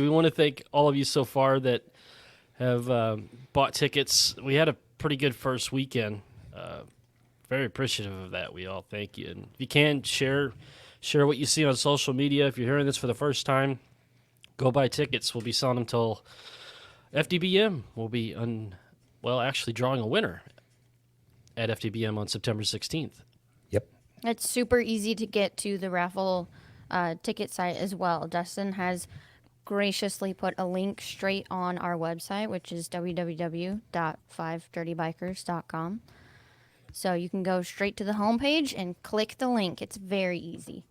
We want to thank all of you so far that have bought tickets. We had a pretty good first weekend. Very appreciative of that. We all thank you. And if you can, share what you see on social media. If you're hearing this for the first time, go buy tickets. We'll be selling them till FDBM. We'll be actually drawing a winner at FDBM on September 16th. Yep. It's super easy to get to the raffle ticket site as well. Dustin has graciously put a link straight on our website, which is www.5dirtybikers.com. So you can go straight to the homepage and click the link. It's very easy.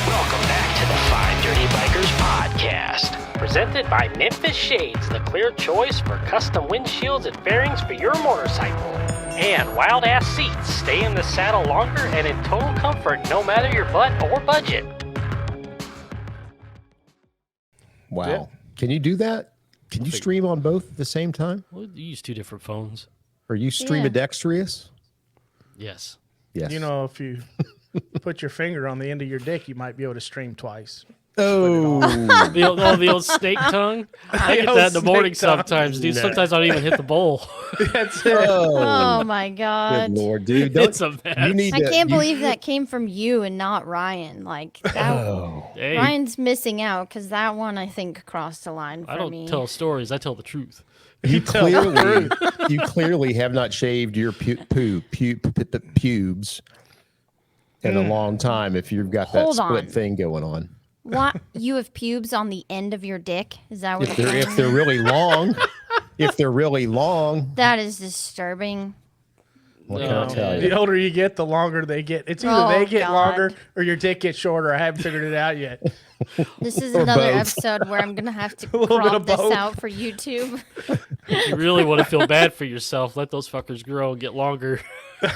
Welcome back to the Five Dirty Bikers podcast. Presented by Memphis Shades, the clear choice for custom windshields and fairings for your motorcycle. And Wild Ass Seats, stay in the saddle longer and in total comfort no matter your butt or budget. Wow. Yeah. Can you do that? Can you stream on both at the same time? Well, you use two different phones. Are you stream-a-dextrous? Yes. Yes. You know, if you put your finger on the end of your dick, you might be able to stream twice. Oh. the old snake tongue. I get that in the morning sometimes, dude. No. Sometimes I don't even hit the bowl. That's it. Oh my God. Good Lord, dude. It's a mess. You need I to, can't believe that came from you and not Ryan. Like, that, Hey, Ryan's missing out because that one, I think, crossed the line for I don't me. tell stories. I tell the truth. you clearly have not shaved your pubes in a long time if you've got that Hold split on. thing going on. What? You have pubes on the end of your dick? Is that what If you're they're saying? really long, That is disturbing. what can I tell The you? older you get, the longer they get. It's either Oh, they get God. longer or your dick gets shorter. I haven't figured it out yet. This is Or another both. episode where I'm going to have to little bit crop of this both. out for YouTube. You really want to feel bad for yourself. Let those fuckers grow and get longer.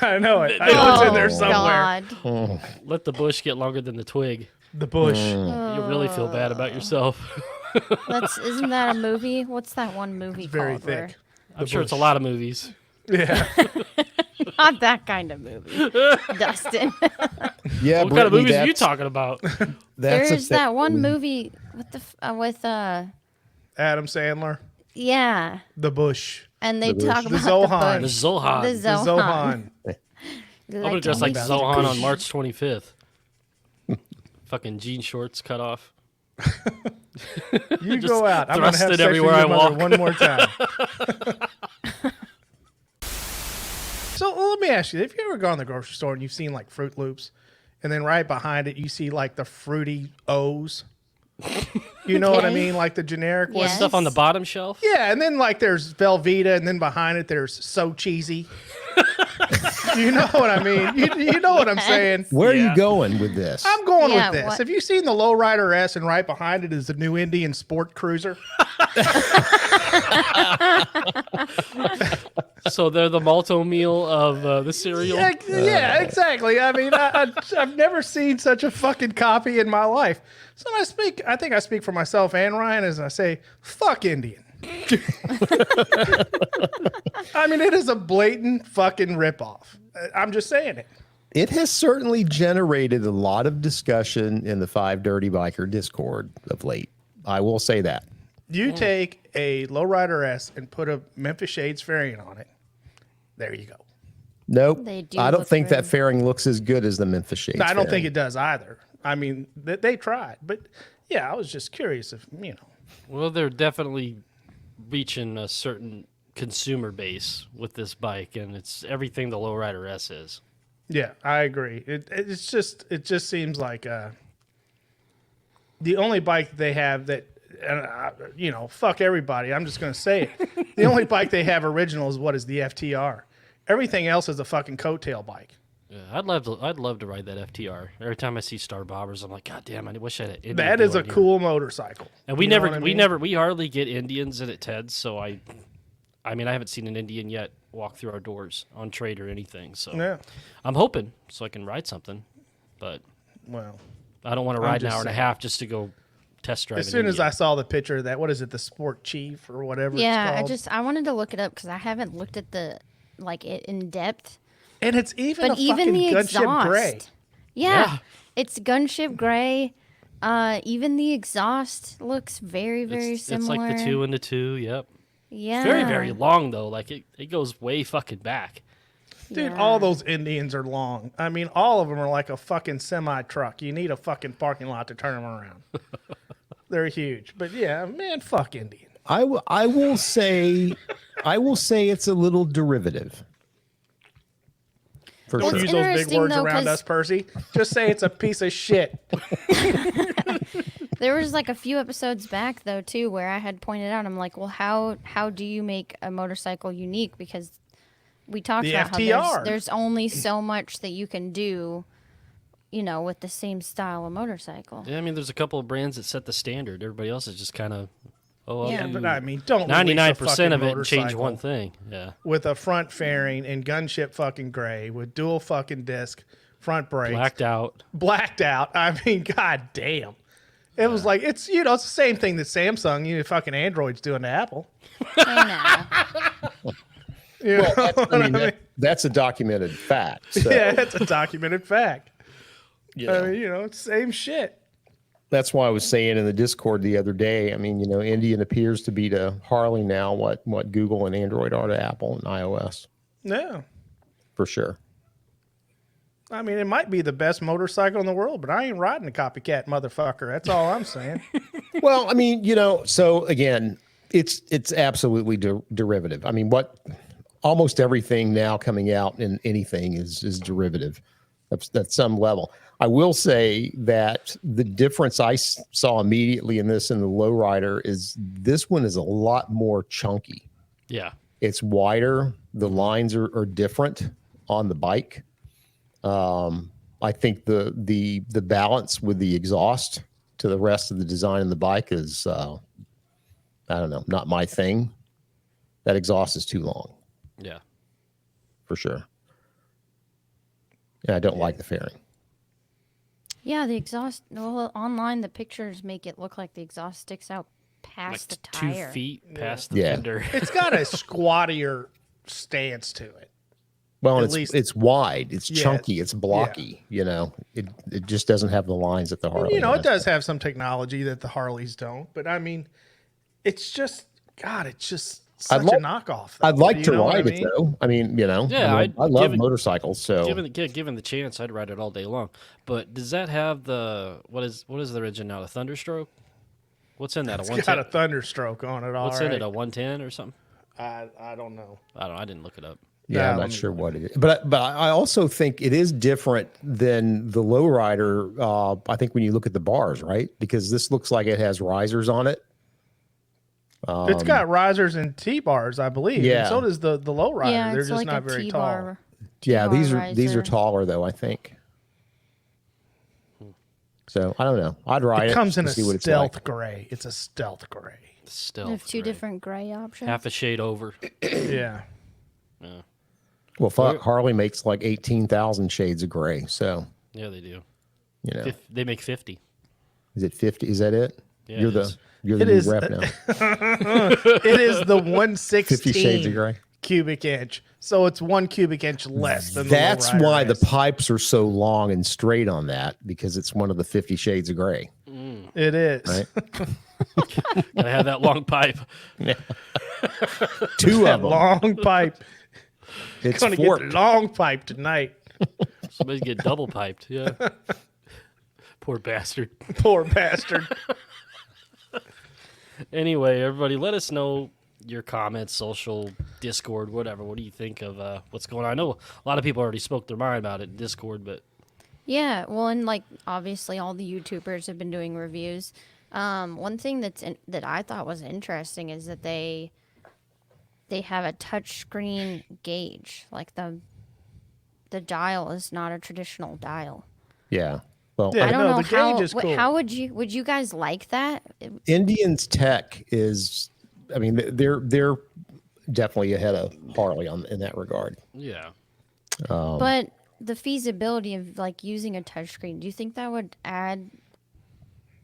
I know it. I know it's in there Oh, somewhere. God. Let the bush get longer than the twig. The bush. You really feel bad about yourself. Isn't that a movie? What's that one movie Very called? where- thick. I'm sure it's a lot of movies. Yeah. Not that kind of movie, Dustin. Yeah, What kind of Brittany, movies are you that's- talking about? That's There's that one movie with Adam Sandler. yeah, The bush. and they The talk bush. The about Zohan. The bush. Zohan. The The Zohan. Zohan. I'm going to dress like meet Zohan on March 25th. Fucking jean shorts cut off. You Just go out. I'm going to thrust have it sex everywhere with I your mother walk. one more time. So let me ask you, have you ever gone to the grocery store and you've seen like Fruit Loops and then right behind it you see like the fruity O's? You know what I Okay. mean? Like the generic ones? Yes. Stuff on the bottom shelf? Yeah, and then like there's Velveeta and then behind it there's So Cheesy. You know what I mean? You know what I'm saying? Where are Yeah. you going with this? I'm going Yeah, with this. what- Have you seen the Lowrider S and right behind it is the new Indian Sport Cruiser? So they're the malto meal of the cereal? Yeah, exactly. I mean, I've never seen such a fucking copy in my life. So I think I speak for myself and Ryan as I say, fuck Indian. I mean, it is a blatant fucking ripoff. I'm just saying it. It has certainly generated a lot of discussion in the Five Dirty Biker Discord of late. I will say that. You take a Lowrider S and put a Memphis Shades variant on it. There you go. Nope. They do I don't look think that really- fairing looks as good as the Memphis Shades. No, I don't think fairing. it does either. I mean, they tried. But yeah, I was just curious if, you know. Well, they're definitely reaching a certain consumer base with this bike, and it's everything the Lowrider S is. Yeah, I agree. It just seems like the only bike they have that, you know, fuck everybody. I'm just gonna say it. The only bike they have original is what is the FTR. Everything else is a fucking coattail bike. Yeah, I'd love to ride that FTR. Every time I see Star Bobbers, I'm like, God damn, I wish I had an Indian That is a dealer here." cool motorcycle. And we You know never, what I we mean? never, we hardly get Indians in at Ted's. So I mean, I haven't seen an Indian yet walk through our doors on trade or anything. So Yeah. I'm hoping so I can ride something, but Well, I don't want to I'm ride an just hour and a saying. half just to go test drive. As in soon as India. I saw the picture of that, what is it, the Sport Chief or whatever Yeah, it's called? I wanted to look it up because I haven't looked at it in depth. And it's even But a even fucking the gunship gray. exhaust, yeah, it's gunship gray. Even the exhaust looks very, very it's similar. like the 2 and the 2. Yep. Yeah, Very, very long though. Like it goes way fucking back. Dude, Yeah. all those Indians are long. I mean, all of them are like a fucking semi truck. You need a fucking parking lot to turn them around. They're huge. But yeah, man, fuck Indian. I will say it's a little derivative. For Don't sure. use those big interesting, words though, around 'cause- us, Percy. Just say it's a piece of shit. There was like a few episodes back though too where I had pointed out, I'm like, well, how do you make a motorcycle unique? Because we talked The about FTR. how there's only so much that you can do, with the same style of motorcycle. Yeah, I mean, there's a couple of brands that set the standard. Everybody else is just kind of Yeah, But I mean, don't 99% of it and change one thing. Yeah, with a front fairing and gunship fucking gray with dual fucking disc front brakes blacked out. I mean, god damn. It was like it's it's the same thing that Samsung, fucking Android's doing to Apple. I know. That's a documented fact. So Yeah, it's a documented fact. yeah. I mean, it's the same shit. That's why I was saying in the Discord the other day. I mean, Indian appears to be to Harley now what Google and Android are to Apple and iOS No. for sure. I mean, it might be the best motorcycle in the world, but I ain't riding a copycat motherfucker. That's all I'm saying. Well, I mean, so again, it's absolutely derivative. I mean, almost everything now coming out in anything is derivative at some level. I will say that the difference I saw immediately in this and the lowrider is this one is a lot more chunky. Yeah, It's wider. The lines are different on the bike. I think the balance with the exhaust to the rest of the design of the bike is, I don't know, not my thing. That exhaust is too long yeah. for sure. And I don't like the fairing. Yeah, the exhaust. Well, online the pictures make it look like the exhaust sticks out past the Like 2 tire. feet past the Yeah. fender. It's got a squattier stance to it. Well, At and least- it's wide, it's Yeah, chunky, it's blocky. It just doesn't have the lines that the Harley. It has. does have some technology that the Harleys don't, but I mean, it's just such a knockoff. Though. I'd like You to know what ride I it mean? though. I mean, Yeah, I I'd love give it- motorcycles. So Given the chance, I'd ride it all day long. But does that have the what is the engine now? A Thunderstroke? What's in that? It's A got a 110? thunderstroke on it. What's all in right. it? A 110 or something? I don't know. I didn't look it up. yeah, Nah, I'm let not me sure what it is. But I also think it is different than the lowrider. I think when you look at the bars, right? Because this looks like it has risers on it. It's got risers and T-bars, I believe. Yeah. And so does the low rider. Yeah, They're it's just like not a very T-bar. tall. Yeah, T-bar these are riser. taller though, I think. So I don't know. I'd ride it. It comes in a to see what it's stealth like. gray. It's a stealth gray. Still, They have two different gray options. half a shade over. Yeah. Well, fuck, Harley makes like 18,000 shades of gray. So Yeah, they do. they make 50. is it 50? Is that it? Yeah, you're it the is. you're the It new is- rep now. It is the 116 50 shades of gray. cubic inch. So it's 1 cubic inch less than That's the low rider why the is. pipes are so long and straight on that, because it's one of the 50 shades of gray. It is. Right? Gotta have that long pipe. Two That of them. long pipe. It's Gonna get forked. the long pipe tonight. Somebody's get double piped. Yeah. Poor bastard. Poor bastard. Anyway, everybody, let us know your comments, social, Discord, whatever. What do you think of what's going on? I know a lot of people already spoke their mind about it in Discord, but Yeah, well, and like obviously all the YouTubers have been doing reviews. One thing that I thought was interesting is that they have a touchscreen gauge. Like the dial is not a traditional dial. Yeah. Well, Yeah. I don't no, know the how. gauge is cool. How would you guys like that? Indians tech is, I mean, they're definitely ahead of Harley in that regard. yeah. But the feasibility of like using a touchscreen, do you think that would add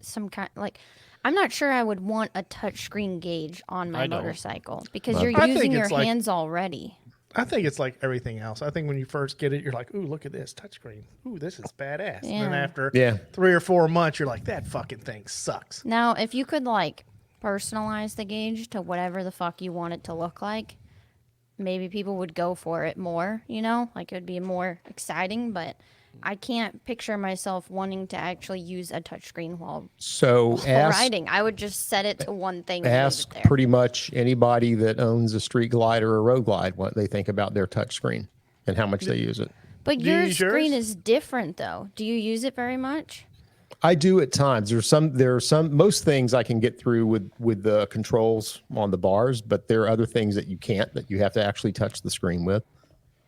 some kind like. I'm not sure I would want a touchscreen gauge on my I don't. motorcycle because you're I think using your it's like- hands already. I think it's like everything else. I think when you first get it, you're like, ooh, look at this touchscreen. Ooh, this is badass. And then Yeah. after Yeah. 3 or 4 months, you're like, that fucking thing sucks. Now, if you could like personalize the gauge to whatever the fuck you want it to look like, maybe people would go for it more, you know? Like it would be more exciting, but I can't picture myself wanting to actually use a touchscreen while So ask riding. I would just set it to one thing and leave ask it there. pretty much anybody that owns a street glide or a road glide what they think about their touch screen and how much they use it. But Do you your use screen yours? is different though. Do you use it very much? I do at times. There are some most things I can get through with the controls on the bars, but there are other things that you can't, that you have to actually touch the screen with,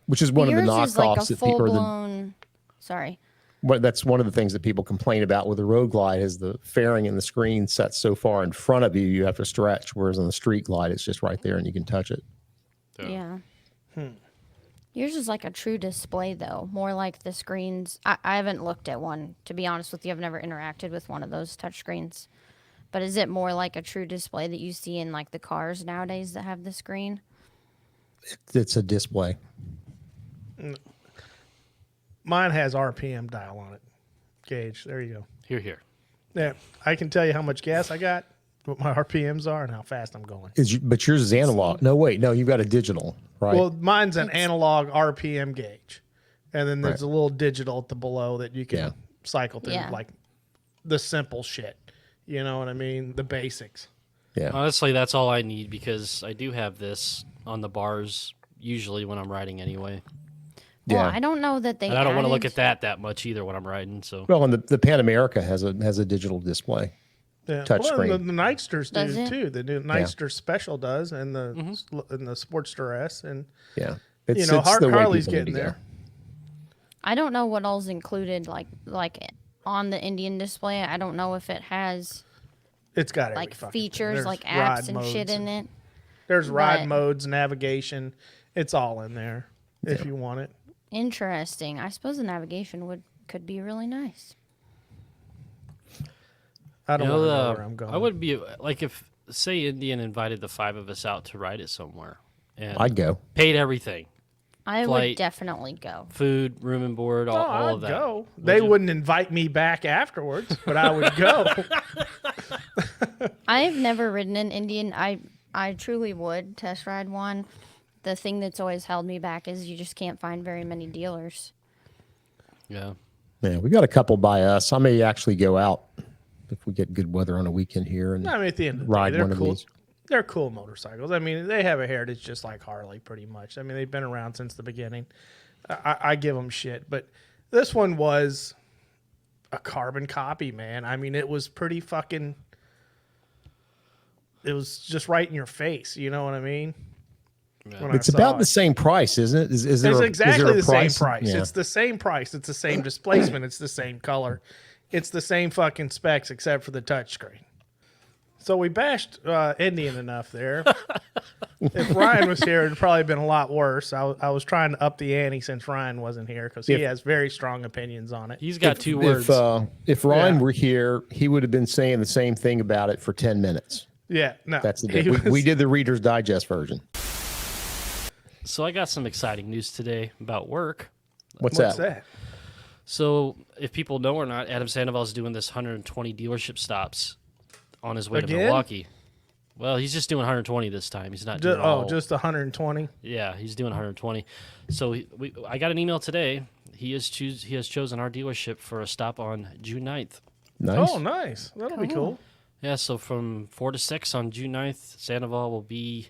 which is one of the Yours is like knockoffs a that full people are blown. Sorry. that's one of the things that people complain about with the road glide is the fairing in the screen set so far in front of you, you have to stretch. Whereas on the street glide, it's just right there and you can touch it. Yeah. Yours is like a true display, though. More like the screens. I haven't looked at one, to be honest with you. I've never interacted with one of those touch screens. But is it more like a true display that you see in like the cars nowadays that have the screen? It's a display. Mine has RPM dial on it. Gauge. There you go. Here. Yeah. I can tell you how much gas I got, what my RPMs are, and how fast I'm going. But yours is analog. No, wait, no, you've got a digital, right? Well, mine's an analog RPM gauge. And then there's Right. a little digital at the below that you can Yeah. cycle through, Yeah. like the simple shit. You know what I mean? The basics. yeah. Honestly, that's all I need because I do have this on the bars usually when I'm riding anyway. Well, Yeah. I don't know that they. And I don't want to look added- at that much either when I'm riding. So Well, and the Pan America has a digital display. Yeah. Touch well, screen. The Nightsters Does do it? too. The new Nightster Special does, and the and the Sportster S, and Yeah. you know it's the way Harley's people need getting to go. there. I don't know what all's included, like on the Indian display. I don't know if it has It's got every like fucking thing. features, There's like ride apps and modes shit in it. There's ride but- modes, navigation. It's all in there if you want it. Interesting. I suppose the navigation could be really nice. I don't you want to know, know where I'm going. I would be like if say Indian invited the 5 of us out to ride it somewhere and I'd go. paid everything, I would Flight. definitely go. food, room and board, all I'd of that. go. Would They you? wouldn't invite me back afterwards, but I would go. I've never ridden an Indian. I truly would test ride one. The thing that's always held me back is you just can't find very many dealers. Yeah. Yeah, we got a couple by us. I may actually go out if we get good weather on a weekend here and I mean, at the end of the ride day, they're one of cool. these. They're cool motorcycles. I mean, they have a heritage just like Harley, pretty much. I mean, they've been around since the beginning. I give them shit, but this one was a carbon copy, man. I mean, it was pretty fucking. It was just right in your face. You know what I mean? When I It's saw about it. the same price, isn't it? Is there It's a, exactly is there a the same price? price. Yeah. It's the same price. It's the same displacement. It's the same color. It's the same fucking specs except for the touchscreen. So we bashed Indian enough there. If Ryan was here, it'd probably been a lot worse. I was trying to up the ante since Ryan wasn't here because he If- has very strong opinions on it. He's got 2 words. If Ryan Yeah. were here, he would have been saying the same thing about it for 10 minutes. Yeah, no. That's the he difference. We was- did the Reader's Digest version. So I got some exciting news today about work. What's What's that? that? So if people know or not, Adam Sandoval is doing this 120 dealership stops on his way to Again? Milwaukee. Well, he's just doing 120 this time. He's not doing all. Just 120. Yeah, he's doing 120. So I got an email today. He has chosen our dealership for a stop on June 9th. Nice. Oh, nice. That'll be cool. Yeah, so from 4 to 6 on June 9th, Sandoval will be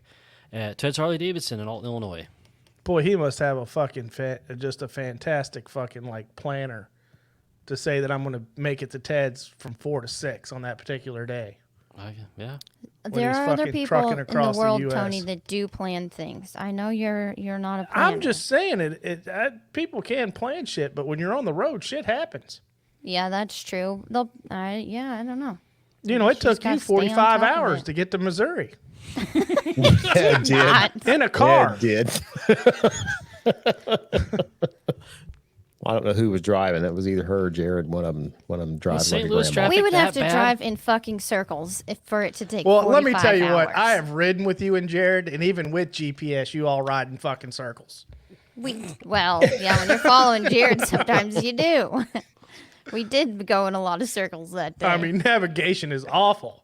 at Ted's Harley-Davison in Alton, Illinois. Boy, he must have a fucking just a fantastic fucking like planner to say that I'm going to make it to Ted's from 4 to 6 on that particular day. Yeah. There he's are other fucking people trucking in the across the world, US. Tony, that do plan things. I know you're not a planner. I'm just saying people can plan shit, but when you're on the road, shit happens. Yeah, that's true. I don't know. You know, it She's took gotta you stay on 45 top of hours it. to get to Missouri Yeah, it did. in a car. Yeah, it did. I don't know who was driving. It was either her or Jared. One of them driving. St. like a Louis grandma. traffic We would have that to bad? drive in fucking circles for it to take. Well, let me tell you 45 what. hours. I have ridden with you and Jared, and even with GPS, you all ride in fucking circles. Well, yeah, when you're following Jared, sometimes you do. We did go in a lot of circles that day. I mean, navigation is awful.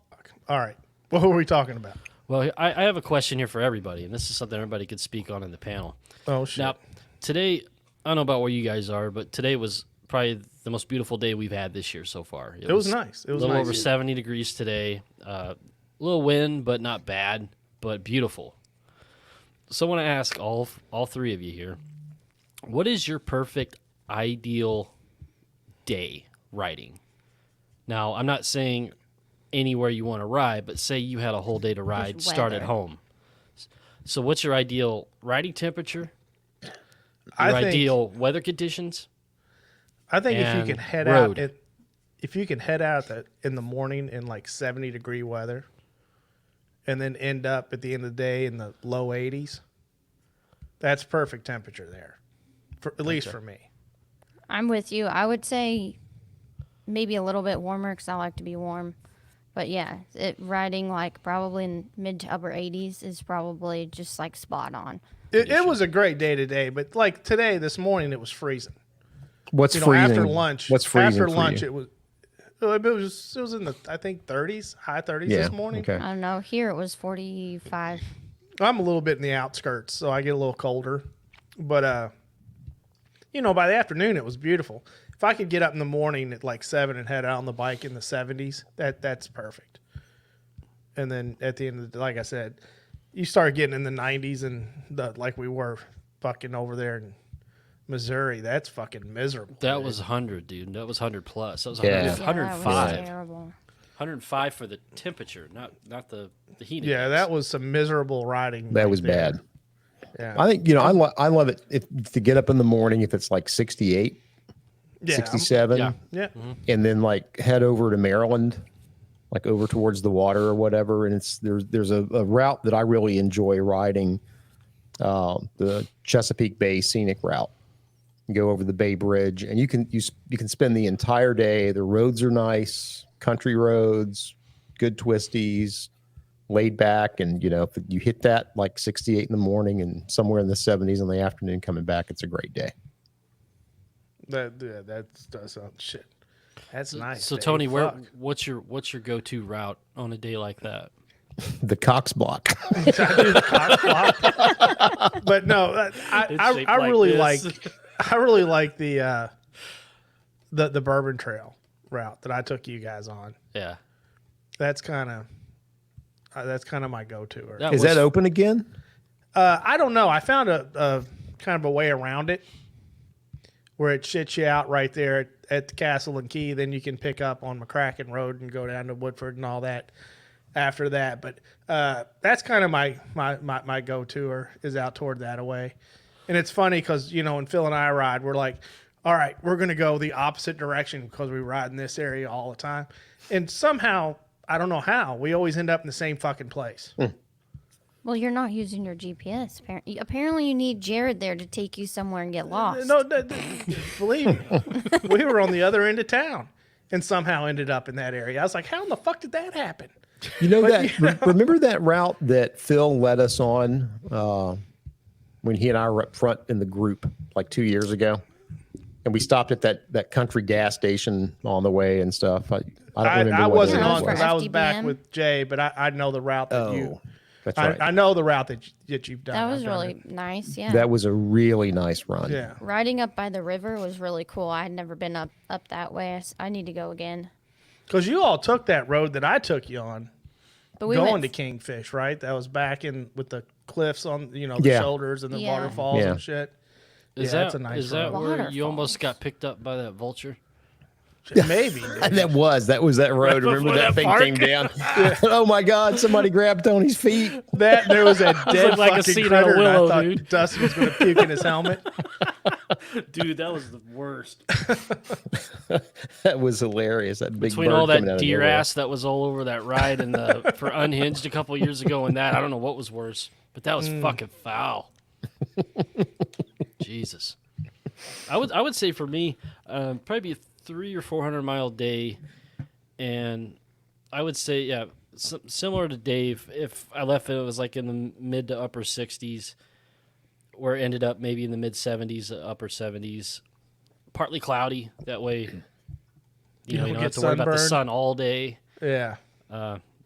All right. What were we talking about? Well, I have a question here for everybody, and this is something everybody could speak on in the panel. Oh, shit. Now, today, I don't know about where you guys are, but today was probably the most beautiful day we've had this year so far. It was nice. It was a little nice. over 70 degrees today. A little wind, but not bad, but beautiful. So I want to ask all three of you here, what is your perfect ideal day riding? Now, I'm not saying anywhere you want to ride, but say you had a whole day to ride, start at weather. home. So what's your ideal riding temperature? Your I think- ideal weather conditions? I think if you and can head road. out, if you can head out in the morning in like 70-degree weather, and then end up at the end of the day in the low 80s, that's perfect temperature there, at least for me. I'm with you. I would say maybe a little bit warmer because I like to be warm. But yeah, riding like probably in mid to upper 80s is probably just like spot on. It was a great day today, but like today, this morning, it was freezing. What's You know, freezing? after lunch. What's freezing After for lunch, you? it was in the I think 30s, high 30s Yeah. this morning. Okay. I don't know. Here it was 45. I'm a little bit in the outskirts, so I get a little colder. But you know, by the afternoon, it was beautiful. If I could get up in the morning at like 7 and head out on the bike in the 70s, that's perfect. And then at the end of the, like I said, you start getting in the 90s and like we were fucking over there in Missouri. That's fucking miserable. That dude. was 100, dude. That was 100 plus. That was Yeah. 100, Yeah, that was 105. terrible. 105 for the temperature, not the heat. Yeah, index. that was some miserable riding. That right was there. bad. Yeah. I think I love it if to get up in the morning if it's like 68, Yeah, 67, yeah. Yeah. and then like head over to Maryland, like over towards the water or whatever. And there's a route that I really enjoy riding, the Chesapeake Bay Scenic Route. You go over the Bay Bridge, and you can spend the entire day. The roads are nice, country roads, good twisties, laid back, and if you hit that like 68 in the morning and somewhere in the 70s in the afternoon coming back, it's a great day. That does sound shit. That's nice. So Dave. Tony, Fuck. what's your go-to route on a day like that? The Cox Block. But no, I shaped really like like this. I really like the Bourbon Trail route that I took you guys on. Yeah, That's kind of my go-to. That Is was- that open again? I don't know. I found a kind of a way around it where it shits you out right there at the Castle and Key. Then you can pick up on McCracken Road and go down to Woodford and all that after that. But that's kind of my go-to is out toward that away. And it's funny because, when Phil and I ride, we're like, all right, we're going to go the opposite direction because we ride in this area all the time. And somehow, I don't know how, we always end up in the same fucking place. Well, you're not using your GPS. Apparently, you need Jared there to take you somewhere and get lost. No, believe me, we were on the other end of town and somehow ended up in that area. I was like, how in the fuck did that happen? Remember that route that Phil led us on when he and I were up front in the group like 2 years ago? And we stopped at that country gas station on the way and stuff. I don't remember. I what it wasn't Yeah, on for because I was back FDBM. with Jay, but I know the route that you. That's right. I know the route that you've done. That was I've done really nice. Yeah. That was a really nice run. it. Yeah. Riding up by the river was really cool. I had never been up that way. I need to go again. Because you all took that road that I took you on But we going went to Kingfish, right? That was back in with the cliffs on, the Yeah. shoulders and the Yeah. waterfalls Yeah. and shit. Is Yeah, that that's a nice is that road. where you almost Waterfalls. got picked up by that vulture? Maybe. dude. And that was that road. Remember that thing came down? Oh my God! Somebody grabbed Tony's feet. That there was a dead looked like a fucking scene out of critter. And Willow, I thought dude. Dustin was going to puke in his helmet. Dude, that was the worst. That was hilarious. That big Between bird all coming that out of deer nowhere. ass that was all over that ride and for Unhinged a couple years ago and that, I don't know what was worse, but that was fucking foul. Jesus. I would say for me, probably be a 300 or 400 mile day, and I would say similar to Dave. If I left it was like in the mid to upper 60s, where it ended up maybe in the mid 70s, upper 70s, partly cloudy. That way, you don't have to worry about the sun all day. Yeah.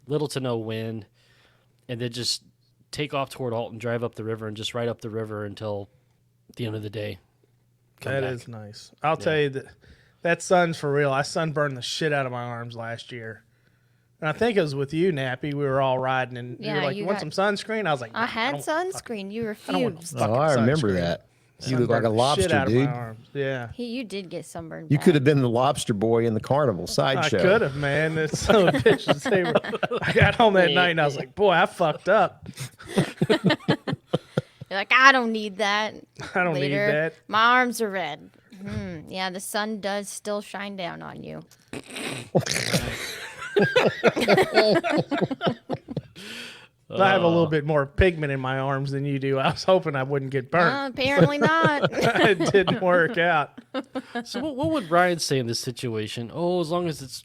Little to no wind, and then just take off toward Alton, drive up the river, and just ride up the river until the end of the day. That is nice. I'll tell you that sun's for real. I sunburned the shit out of my arms last year. And I think it was with you, Nappy. We were all riding, and you were like, you want some sunscreen? I was like, I had sunscreen. You refused. I remember that. You look like a lobster, dude. Yeah. You did get sunburned. You could have been the lobster boy in the carnival sideshow. I could have, man. It's so bitches. I got home that night and I was like, boy, I fucked up. You're like, I don't need that. I don't need that. My arms are red. Yeah, the sun does still shine down on you. I have a little bit more pigment in my arms than you do. I was hoping I wouldn't get burnt. Apparently not. It didn't work out. So what would Ryan say in this situation? Oh, as long as it's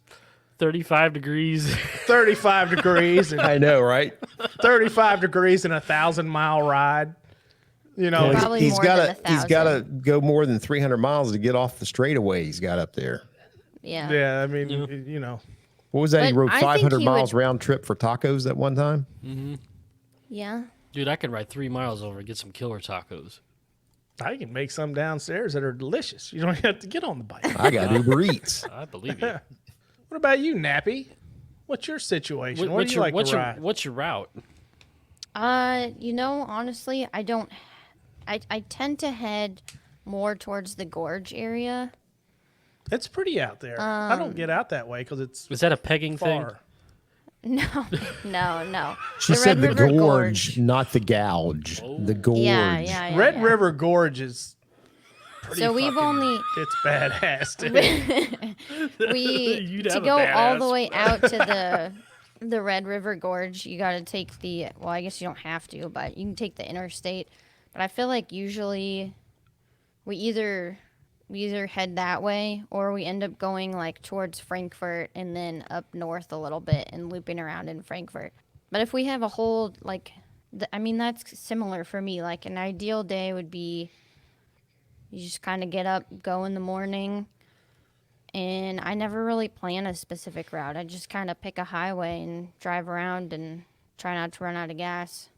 35 degrees. 35 degrees. And I know, right? 35 degrees and 1,000-mile ride. You know, Probably he's more got than to 1,000. he's got to go more than 300 miles to get off the straightaway he's got up there. Yeah. yeah, I mean, you know. What was that? He But rode I think 500 he miles would- round trip for tacos at one time. Yeah. Dude, I could ride 3 miles over and get some killer tacos. I can make some downstairs that are delicious. You don't have to get on the bike. I got Uber Eats. I believe you. What about you, Nappy? What's your situation? What do you like to ride? What's your route? Honestly, I don't. I tend to head more towards the gorge area. It's pretty out there. I don't get out that way because it's Is that a pegging thing? far. No. She The said Red the River gorge, not the gouge. The gorge. Yeah. Red River Gorge is pretty So we've only it's badass, dude. You'd to have a go all the badass. way out to the Red River Gorge. You got to take I guess you don't have to, but you can take the interstate. But I feel like usually we either head that way or we end up going like towards Frankfurt and then up north a little bit and looping around in Frankfurt. But if we have a whole that's similar for me. Like an ideal day would be you just kind of get up, go in the morning, and I never really plan a specific route. I just kind of pick a highway and drive around and try not to run out of gas.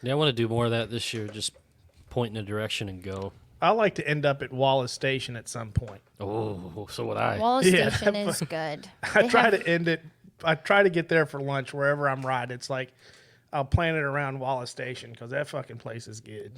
Yeah, I want to do more of that this year. Just point in a direction and go. I like to end up at Wallace Station at some point. Oh, so would I. Wallace Yeah. Station is good. I try to end it. I try to get there for lunch wherever I'm riding. It's like I'll plan it around Wallace Station because that fucking place is good.